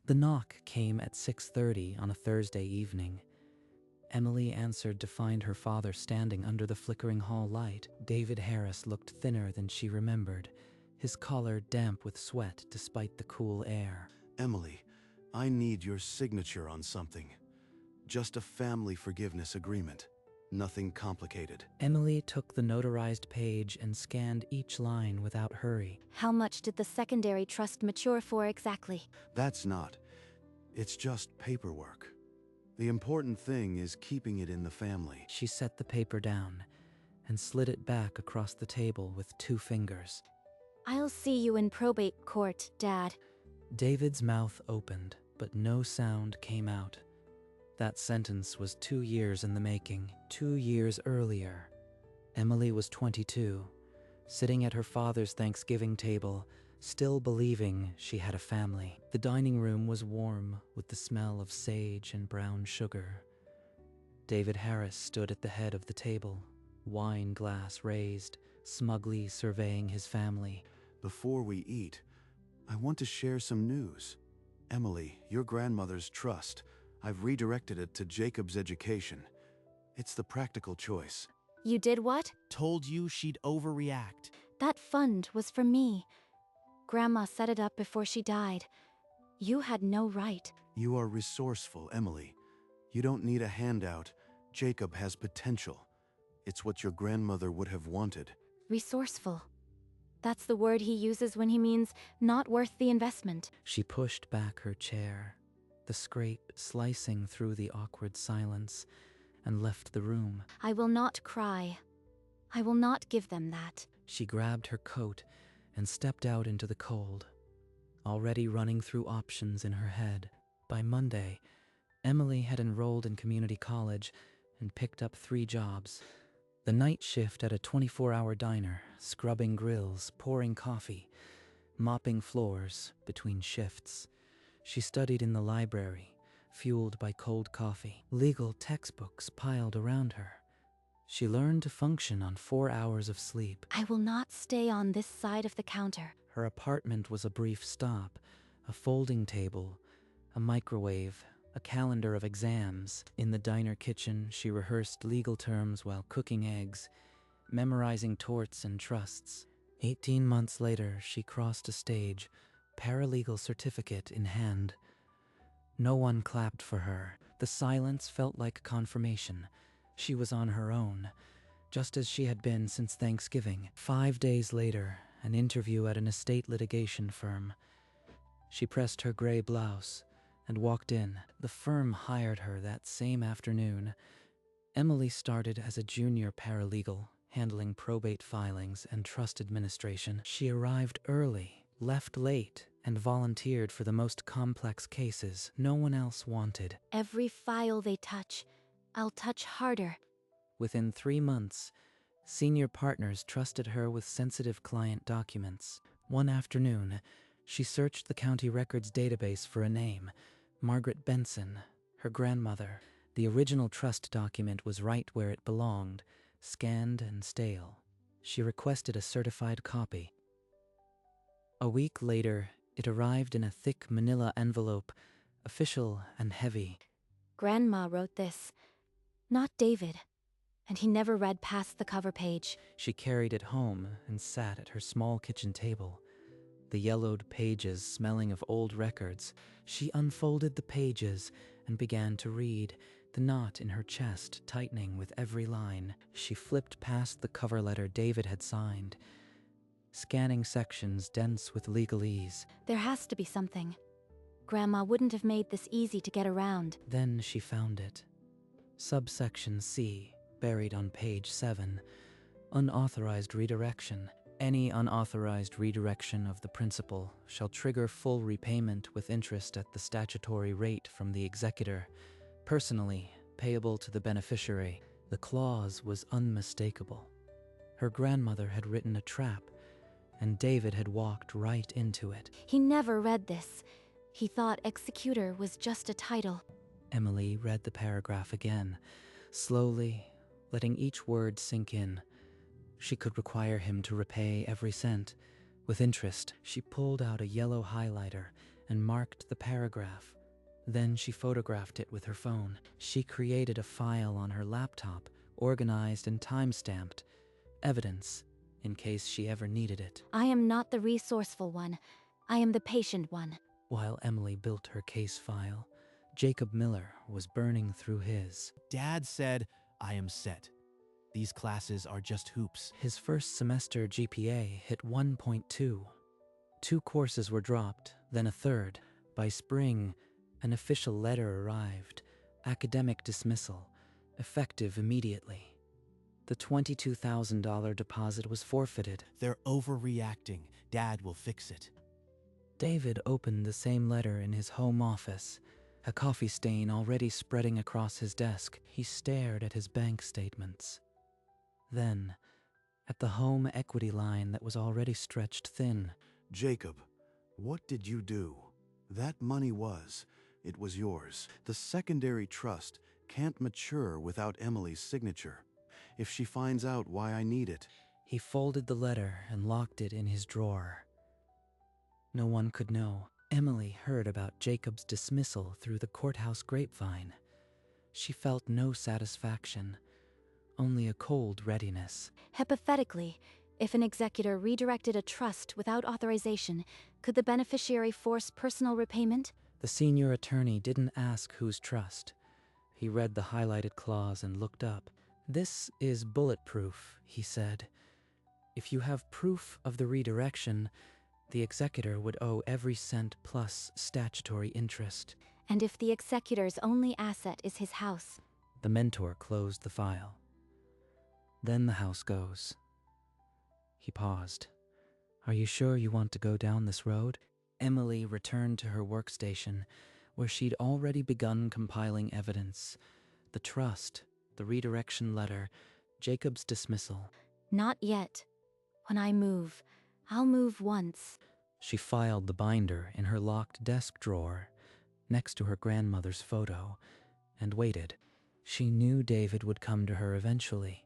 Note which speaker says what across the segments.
Speaker 1: The knock came at 6:30 on a Thursday evening. Emily answered to find her father standing under the flickering hall light. David Harris looked thinner than she remembered, his collar damp with sweat despite the cool air.
Speaker 2: Emily, I need your signature on something. Just a family forgiveness agreement. Nothing complicated.
Speaker 1: Emily took the notarized page and scanned each line without hurry.
Speaker 3: How much did the secondary trust mature for exactly?
Speaker 2: That's not. It's just paperwork. The important thing is keeping it in the family.
Speaker 1: She set the paper down and slid it back across the table with 2 fingers.
Speaker 3: I'll see you in probate court, Dad.
Speaker 1: David's mouth opened, but no sound came out. That sentence was 2 years in the making. 2 years earlier, Emily was 22, sitting at her father's Thanksgiving table, still believing she had a family. The dining room was warm with the smell of sage and brown sugar. David Harris stood at the head of the table, wine glass raised, smugly surveying his family.
Speaker 2: Before we eat, I want to share some news. Emily, your grandmother's trust, I've redirected it to Jacob's education. It's the practical choice.
Speaker 3: You did what?
Speaker 4: Told you she'd overreact.
Speaker 3: That fund was for me. Grandma set it up before she died. You had no right.
Speaker 2: You are resourceful, Emily. You don't need a handout. Jacob has potential. It's what your grandmother would have wanted.
Speaker 3: Resourceful. That's the word he uses when he means not worth the investment.
Speaker 1: She pushed back her chair, the scrape slicing through the awkward silence, and left the room.
Speaker 3: I will not cry. I will not give them that.
Speaker 1: She grabbed her coat and stepped out into the cold, already running through options in her head. By Monday, Emily had enrolled in community college and picked up 3 jobs. The night shift at a 24-hour diner, scrubbing grills, pouring coffee, mopping floors between shifts. She studied in the library, fueled by cold coffee. Legal textbooks piled around her. She learned to function on 4 hours of sleep.
Speaker 3: I will not stay on this side of the counter.
Speaker 1: Her apartment was a brief stop, a folding table, a microwave, a calendar of exams. In the diner kitchen, she rehearsed legal terms while cooking eggs, memorizing torts and trusts. 18 months later, she crossed a stage, paralegal certificate in hand. No one clapped for her. The silence felt like confirmation. She was on her own, just as she had been since Thanksgiving. 5 days later, an interview at an estate litigation firm. She pressed her gray blouse and walked in. The firm hired her that same afternoon. Emily started as a junior paralegal, handling probate filings and trust administration. She arrived early, left late, and volunteered for the most complex cases no one else wanted.
Speaker 3: Every file they touch, I'll touch harder.
Speaker 1: Within 3 months, senior partners trusted her with sensitive client documents. One afternoon, she searched the county records database for a name, Margaret Benson, her grandmother. The original trust document was right where it belonged, scanned and stale. She requested a certified copy. A week later, it arrived in a thick manila envelope, official and heavy.
Speaker 3: Grandma wrote this, not David, and he never read past the cover page.
Speaker 1: She carried it home and sat at her small kitchen table, the yellowed pages smelling of old records. She unfolded the pages and began to read, the knot in her chest tightening with every line. She flipped past the cover letter David had signed, scanning sections dense with legalese.
Speaker 3: There has to be something. Grandma wouldn't have made this easy to get around.
Speaker 1: Then she found it. Subsection C, buried on page 7. Unauthorized redirection. Any unauthorized redirection of the principal shall trigger full repayment with interest at the statutory rate from the executor, personally payable to the beneficiary. The clause was unmistakable. Her grandmother had written a trap, and David had walked right into it.
Speaker 3: He never read this. He thought executor was just a title.
Speaker 1: Emily read the paragraph again, slowly, letting each word sink in. She could require him to repay every cent, with interest. She pulled out a yellow highlighter and marked the paragraph. Then she photographed it with her phone. She created a file on her laptop, organized and time-stamped. Evidence, in case she ever needed it.
Speaker 3: I am not the resourceful one. I am the patient one.
Speaker 1: While Emily built her case file, Jacob Miller was burning through his.
Speaker 4: Dad said, I am set. These classes are just hoops.
Speaker 1: His first semester GPA hit 1.2. 2 courses were dropped, then a third. By spring, an official letter arrived. Academic dismissal, effective immediately. The $22,000 deposit was forfeited.
Speaker 4: They're overreacting. Dad will fix it.
Speaker 1: David opened the same letter in his home office, a coffee stain already spreading across his desk. He stared at his bank statements. Then, at the home equity line that was already stretched thin.
Speaker 2: Jacob, what did you do? That money it was yours. The secondary trust can't mature without Emily's signature. If she finds out why I need it.
Speaker 1: He folded the letter and locked it in his drawer. No one could know. Emily heard about Jacob's dismissal through the courthouse grapevine. She felt no satisfaction, only a cold readiness.
Speaker 3: Hypothetically, if an executor redirected a trust without authorization, could the beneficiary force personal repayment?
Speaker 1: The senior attorney didn't ask whose trust. He read the highlighted clause and looked up. "This is bulletproof," he said. "If you have proof of the redirection, the executor would owe every cent plus statutory interest."
Speaker 3: And if the executor's only asset is his house?
Speaker 1: The mentor closed the file. "Then the house goes." He paused. "Are you sure you want to go down this road?" Emily returned to her workstation, where she'd already begun compiling evidence. The trust, the redirection letter, Jacob's dismissal.
Speaker 3: Not yet. When I move, I'll move once.
Speaker 1: She filed the binder in her locked desk drawer, next to her grandmother's photo, and waited. She knew David would come to her eventually.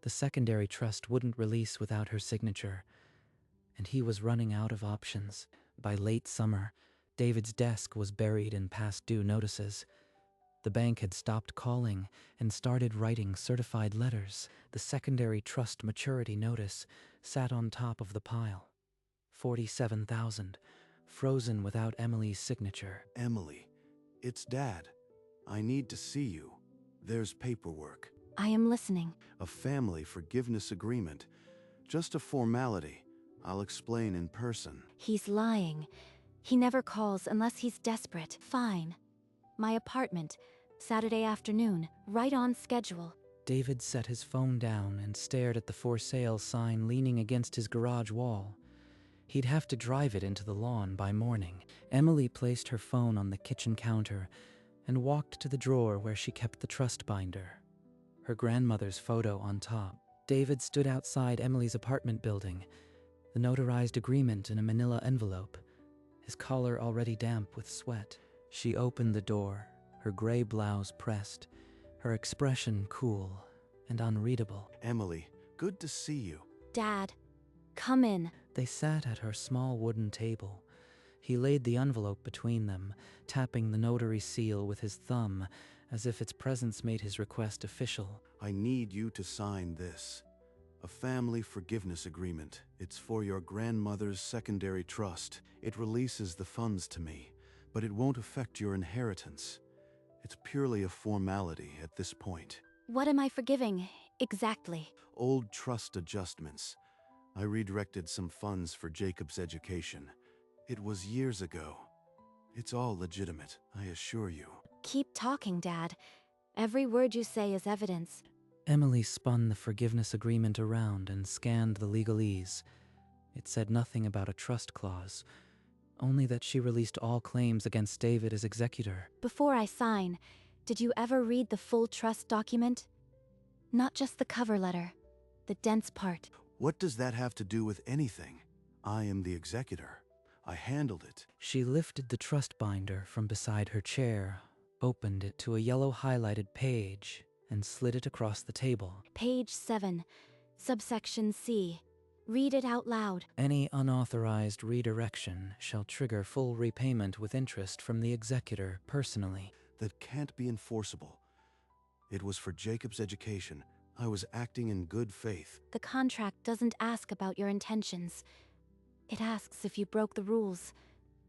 Speaker 1: The secondary trust wouldn't release without her signature, and he was running out of options. By late summer, David's desk was buried in past due notices. The bank had stopped calling and started writing certified letters. The secondary trust maturity notice sat on top of the pile. $47,000, frozen without Emily's signature.
Speaker 2: Emily, it's Dad. I need to see you. There's paperwork.
Speaker 3: I am listening.
Speaker 2: A family forgiveness agreement. Just a formality. I'll explain in person.
Speaker 3: He's lying. He never calls unless he's desperate. Fine. My apartment, Saturday afternoon, right on schedule.
Speaker 1: David set his phone down and stared at the for sale sign leaning against his garage wall. He'd have to drive it into the lawn by morning. Emily placed her phone on the kitchen counter and walked to the drawer where she kept the trust binder, her grandmother's photo on top. David stood outside Emily's apartment building, the notarized agreement in a manila envelope, his collar already damp with sweat. She opened the door, her gray blouse pressed, her expression cool and unreadable.
Speaker 2: Emily, good to see you.
Speaker 3: Dad, come in.
Speaker 1: They sat at her small wooden table. He laid the envelope between them, tapping the notary seal with his thumb, as if its presence made his request official.
Speaker 2: I need you to sign this. A family forgiveness agreement. It's for your grandmother's secondary trust. It releases the funds to me, but it won't affect your inheritance. It's purely a formality at this point.
Speaker 3: What am I forgiving, exactly?
Speaker 2: Old trust adjustments. I redirected some funds for Jacob's education. It was years ago. It's all legitimate, I assure you.
Speaker 3: Keep talking, Dad. Every word you say is evidence.
Speaker 1: Emily spun the forgiveness agreement around and scanned the legalese. It said nothing about a trust clause, only that she released all claims against David as executor.
Speaker 3: Before I sign, did you ever read the full trust document? Not just the cover letter, the dense part.
Speaker 2: What does that have to do with anything? I am the executor. I handled it.
Speaker 1: She lifted the trust binder from beside her chair, opened it to a yellow highlighted page, and slid it across the table.
Speaker 3: Page 7, subsection C. Read it out loud.
Speaker 1: Any unauthorized redirection shall trigger full repayment with interest from the executor personally.
Speaker 2: That can't be enforceable. It was for Jacob's education. I was acting in good faith.
Speaker 3: The contract doesn't ask about your intentions. It asks if you broke the rules.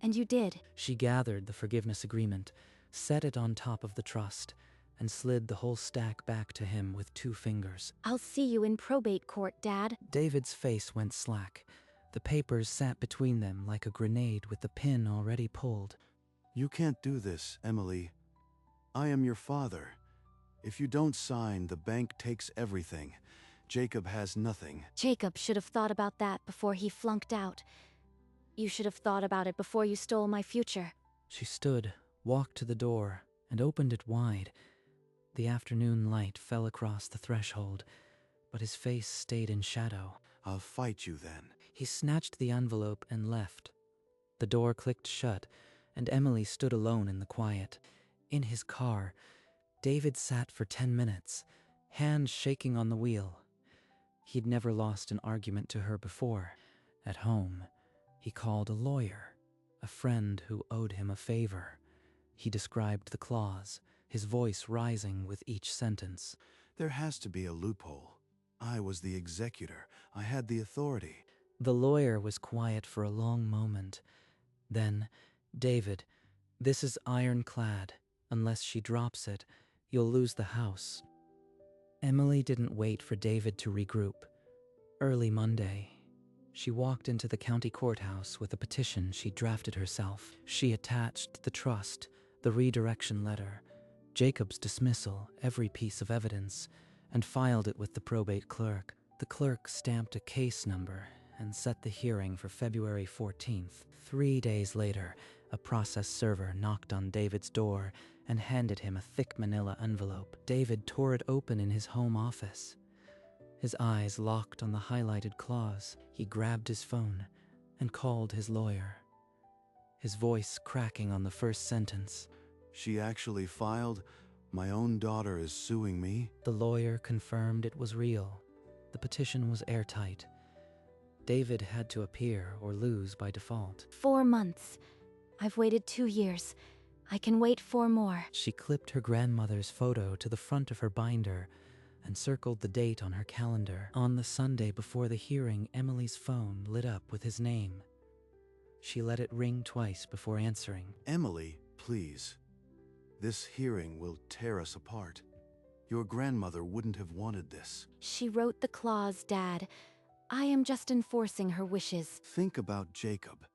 Speaker 3: And you did.
Speaker 1: She gathered the forgiveness agreement, set it on top of the trust, and slid the whole stack back to him with 2 fingers.
Speaker 3: I'll see you in probate court, Dad.
Speaker 1: David's face went slack. The papers sat between them like a grenade with the pin already pulled.
Speaker 2: You can't do this, Emily. I am your father. If you don't sign, the bank takes everything. Jacob has nothing.
Speaker 3: Jacob should have thought about that before he flunked out. You should have thought about it before you stole my future.
Speaker 1: She stood, walked to the door, and opened it wide. The afternoon light fell across the threshold, but his face stayed in shadow.
Speaker 2: I'll fight you then.
Speaker 1: He snatched the envelope and left. The door clicked shut, and Emily stood alone in the quiet. In his car, David sat for 10 minutes, hands shaking on the wheel. He'd never lost an argument to her before. At home, he called a lawyer, a friend who owed him a favor. He described the clause, his voice rising with each sentence.
Speaker 2: There has to be a loophole. I was the executor. I had the authority.
Speaker 1: The lawyer was quiet for a long moment. Then, David, this is ironclad. Unless she drops it, you'll lose the house. Emily didn't wait for David to regroup. Early Monday, she walked into the county courthouse with a petition she drafted herself. She attached the trust, the redirection letter, Jacob's dismissal, every piece of evidence, and filed it with the probate clerk. The clerk stamped a case number and set the hearing for February 14th. 3 days later, a process server knocked on David's door and handed him a thick manila envelope. David tore it open in his home office. His eyes locked on the highlighted clause. He grabbed his phone and called his lawyer, his voice cracking on the first sentence.
Speaker 2: She actually filed. My own daughter is suing me.
Speaker 1: The lawyer confirmed it was real. The petition was airtight. David had to appear or lose by default.
Speaker 3: 4 months. I've waited 2 years. I can wait 4 more.
Speaker 1: She clipped her grandmother's photo to the front of her binder and circled the date on her calendar. On the Sunday before the hearing, Emily's phone lit up with his name. She let it ring twice before answering.
Speaker 2: Emily, please. This hearing will tear us apart. Your grandmother wouldn't have wanted this.
Speaker 3: She wrote the clause, Dad. I am just enforcing her wishes.
Speaker 2: Think about Jacob.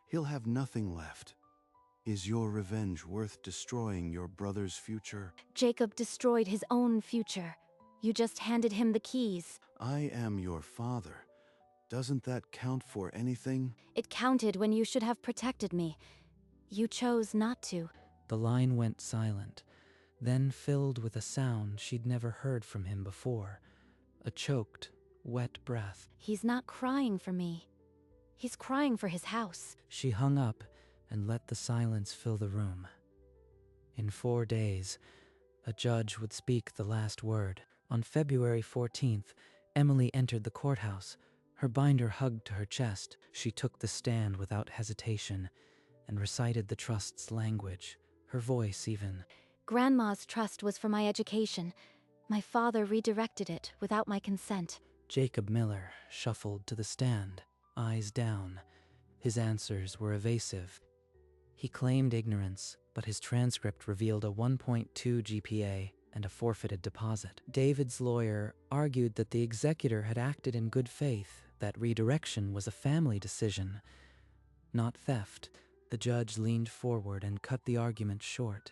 Speaker 2: He'll have nothing left. Is your revenge worth destroying your brother's future?
Speaker 3: Jacob destroyed his own future. You just handed him the keys.
Speaker 2: I am your father. Doesn't that count for anything?
Speaker 3: It counted when you should have protected me. You chose not to.
Speaker 1: The line went silent, then filled with a sound she'd never heard from him before. A choked, wet breath.
Speaker 3: He's not crying for me. He's crying for his house.
Speaker 1: She hung up and let the silence fill the room. In 4 days, a judge would speak the last word. On February 14th, Emily entered the courthouse, her binder hugged to her chest. She took the stand without hesitation and recited the trust's language, her voice even.
Speaker 3: Grandma's trust was for my education. My father redirected it without my consent.
Speaker 1: Jacob Miller shuffled to the stand, eyes down. His answers were evasive. He claimed ignorance, but his transcript revealed a 1.2 GPA and a forfeited deposit. David's lawyer argued that the executor had acted in good faith, that redirection was a family decision, not theft. The judge leaned forward and cut the argument short.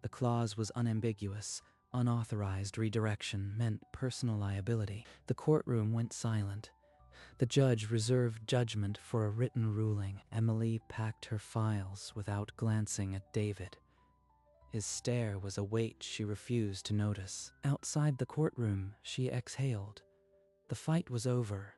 Speaker 1: The clause was unambiguous. Unauthorized redirection meant personal liability. The courtroom went silent. The judge reserved judgment for a written ruling. Emily packed her files without glancing at David. His stare was a weight she refused to notice. Outside the courtroom, she exhaled. The fight was over.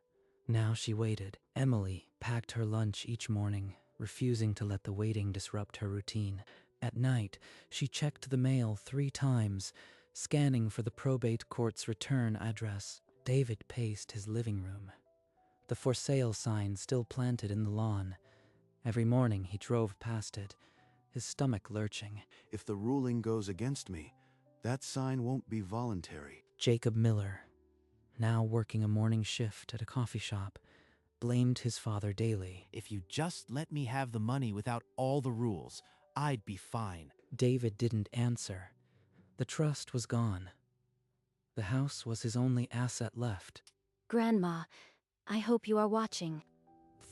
Speaker 1: Now she waited. Emily packed her lunch each morning, refusing to let the waiting disrupt her routine. At night, she checked the mail 3 times, scanning for the probate court's return address. David paced his living room. the for sale sign still planted in the lawn. Every morning he drove past it, his stomach lurching.
Speaker 2: If the ruling goes against me, that sign won't be voluntary.
Speaker 1: Jacob Miller, now working a morning shift at a coffee shop, blamed his father daily.
Speaker 4: If you just let me have the money without all the rules, I'd be fine.
Speaker 1: David didn't answer. The trust was gone. The house was his only asset left.
Speaker 3: Grandma, I hope you are watching.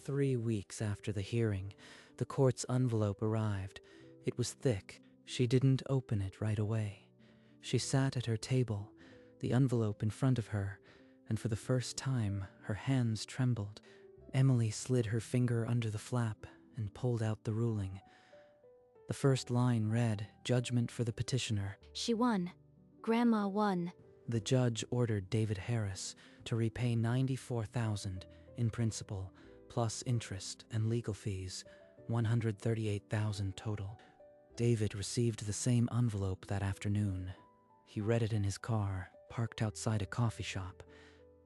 Speaker 1: 3 weeks after the hearing, the court's envelope arrived. It was thick. She didn't open it right away. She sat at her table, the envelope in front of her, and for the first time, her hands trembled. Emily slid her finger under the flap and pulled out the ruling. The first line read, "Judgment for the petitioner."
Speaker 3: She won. Grandma won.
Speaker 1: The judge ordered David Harris to repay $94,000 in principal, plus interest and legal fees, $138,000 total. David received the same envelope that afternoon. He read it in his car, parked outside a coffee shop,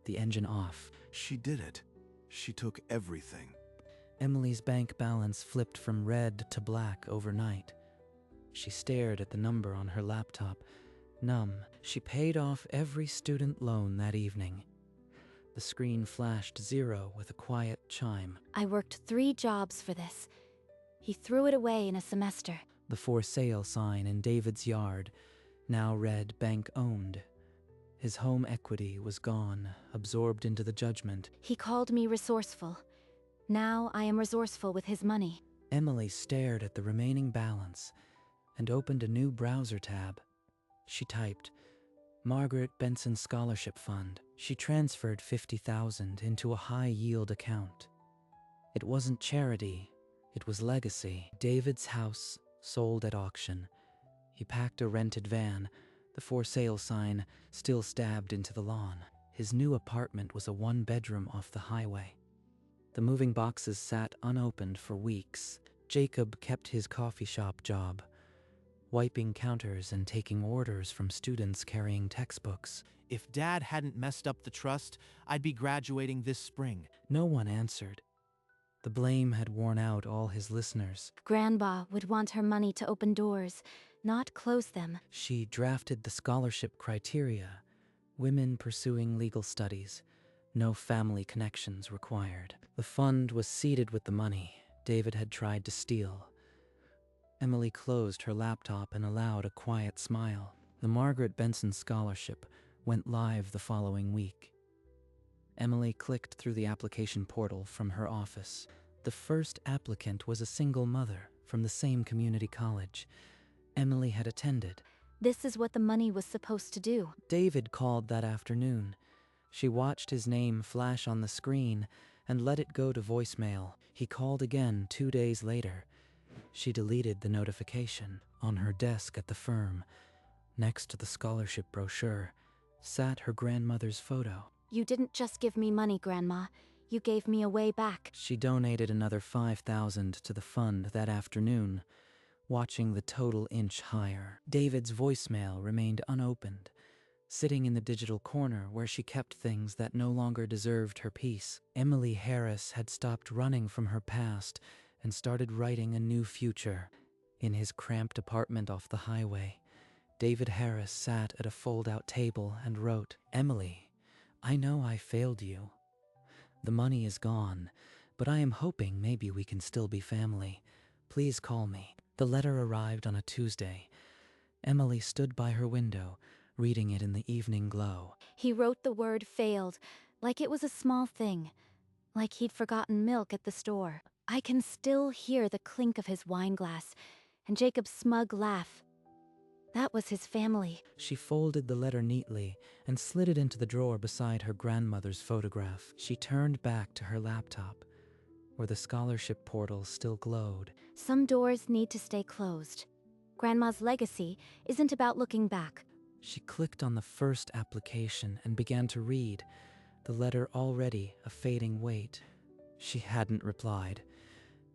Speaker 1: the engine off.
Speaker 2: She did it. She took everything.
Speaker 1: Emily's bank balance flipped from red to black overnight. She stared at the number on her laptop, numb. She paid off every student loan that evening. The screen flashed 0 with a quiet chime.
Speaker 3: I worked 3 jobs for this. He threw it away in a semester.
Speaker 1: The for sale sign in David's yard now read bank owned. His home equity was gone, absorbed into the judgment.
Speaker 3: He called me resourceful. Now I am resourceful with his money.
Speaker 1: Emily stared at the remaining balance and opened a new browser tab. She typed, "Margaret Benson Scholarship Fund." She transferred $50,000 into a high-yield account. It wasn't charity, it was legacy. David's house sold at auction. He packed a rented van, the for sale sign still stabbed into the lawn. His new apartment was a 1-bedroom off the highway. The moving boxes sat unopened for weeks. Jacob kept his coffee shop job, wiping counters and taking orders from students carrying textbooks.
Speaker 4: If Dad hadn't messed up the trust, I'd be graduating this spring.
Speaker 1: No one answered. The blame had worn out all his listeners.
Speaker 3: Grandma would want her money to open doors, not close them.
Speaker 1: She drafted the scholarship criteria: women pursuing legal studies, no family connections required. The fund was seated with the money David had tried to steal. Emily closed her laptop and allowed a quiet smile. The Margaret Benson Scholarship went live the following week. Emily clicked through the application portal from her office. The first applicant was a single mother from the same community college Emily had attended.
Speaker 3: This is what the money was supposed to do.
Speaker 1: David called that afternoon. She watched his name flash on the screen and let it go to voicemail. He called again 2 days later. She deleted the notification. On her desk at the firm, next to the scholarship brochure, sat her grandmother's photo.
Speaker 3: You didn't just give me money, Grandma. You gave me a way back.
Speaker 1: She donated another $5,000 to the fund that afternoon, watching the total inch higher. David's voicemail remained unopened, sitting in the digital corner where she kept things that no longer deserved her peace. Emily Harris had stopped running from her past and started writing a new future. In his cramped apartment off the highway, David Harris sat at a fold-out table and wrote, "Emily, I know I failed you. The money is gone, but I am hoping maybe we can still be family. Please call me." The letter arrived on a Tuesday. Emily stood by her window, reading it in the evening glow.
Speaker 3: He wrote the word failed, like it was a small thing, like he'd forgotten milk at the store. I can still hear the clink of his wine glass and Jacob's smug laugh. That was his family.
Speaker 1: She folded the letter neatly and slid it into the drawer beside her grandmother's photograph. She turned back to her laptop, where the scholarship portal still glowed.
Speaker 3: Some doors need to stay closed. Grandma's legacy isn't about looking back.
Speaker 1: She clicked on the first application and began to read, the letter already a fading weight. She hadn't replied,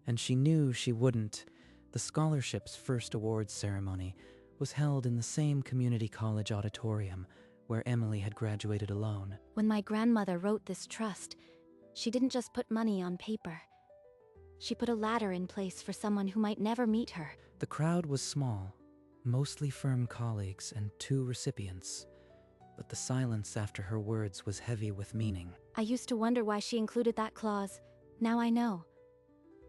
Speaker 1: and she knew she wouldn't. The scholarship's first awards ceremony was held in the same community college auditorium where Emily had graduated alone.
Speaker 3: When my grandmother wrote this trust, She didn't just put money on paper. She put a ladder in place for someone who might never meet her.
Speaker 1: The crowd was small, mostly firm colleagues and 2 recipients, but the silence after her words was heavy with meaning.
Speaker 3: I used to wonder why she included that clause. Now I know.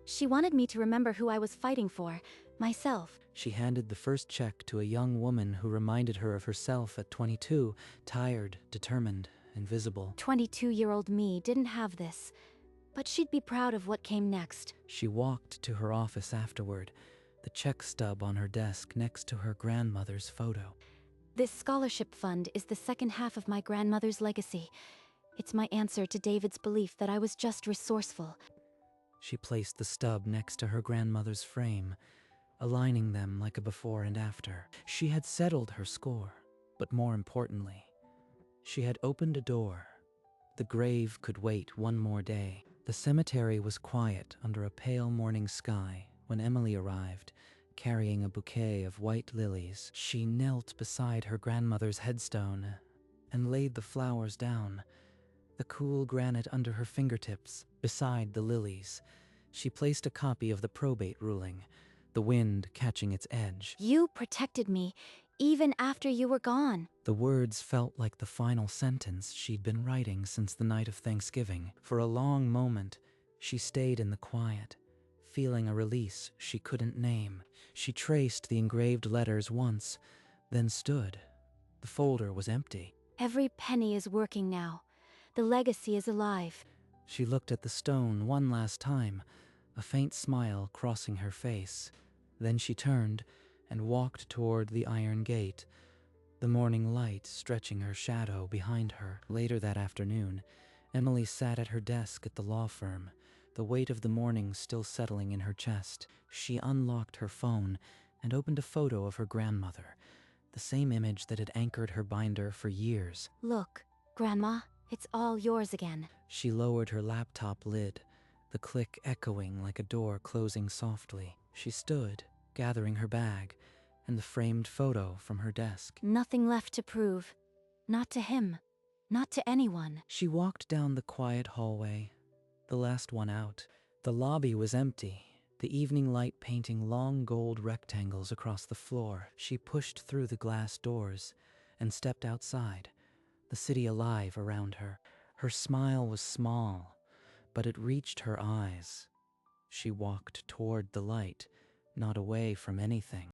Speaker 3: She wanted me to remember who I was fighting for, myself.
Speaker 1: She handed the first check to a young woman who reminded her of herself at 22, tired, determined, invisible.
Speaker 3: 22-year-old me didn't have this, but she'd be proud of what came next.
Speaker 1: She walked to her office afterward, the check stub on her desk next to her grandmother's photo.
Speaker 3: This scholarship fund is the second half of my grandmother's legacy. It's my answer to David's belief that I was just resourceful.
Speaker 1: She placed the stub next to her grandmother's frame, aligning them like a before and after. She had settled her score, but more importantly, she had opened a door. The grave could wait one more day. The cemetery was quiet under a pale morning sky when Emily arrived, carrying a bouquet of white lilies. She knelt beside her grandmother's headstone and laid the flowers down, the cool granite under her fingertips. Beside the lilies, she placed a copy of the probate ruling, the wind catching its edge.
Speaker 3: You protected me, even after you were gone.
Speaker 1: The words felt like the final sentence she'd been writing since the night of Thanksgiving. For a long moment, she stayed in the quiet, feeling a release she couldn't name. She traced the engraved letters once, then stood. The folder was empty.
Speaker 3: Every penny is working now. The legacy is alive.
Speaker 1: She looked at the stone one last time, a faint smile crossing her face. Then she turned and walked toward the iron gate, the morning light stretching her shadow behind her. Later that afternoon, Emily sat at her desk at the law firm, the weight of the morning still settling in her chest. She unlocked her phone and opened a photo of her grandmother, the same image that had anchored her binder for years.
Speaker 3: Look, Grandma, it's all yours again.
Speaker 1: She lowered her laptop lid, the click echoing like a door closing softly. She stood, gathering her bag and the framed photo from her desk.
Speaker 3: Nothing left to prove. Not to him. Not to anyone.
Speaker 1: She walked down the quiet hallway, the last one out. The lobby was empty, the evening light painting long gold rectangles across the floor. She pushed through the glass doors and stepped outside, the city alive around her. Her smile was small, but it reached her eyes. She walked toward the light, not away from anything.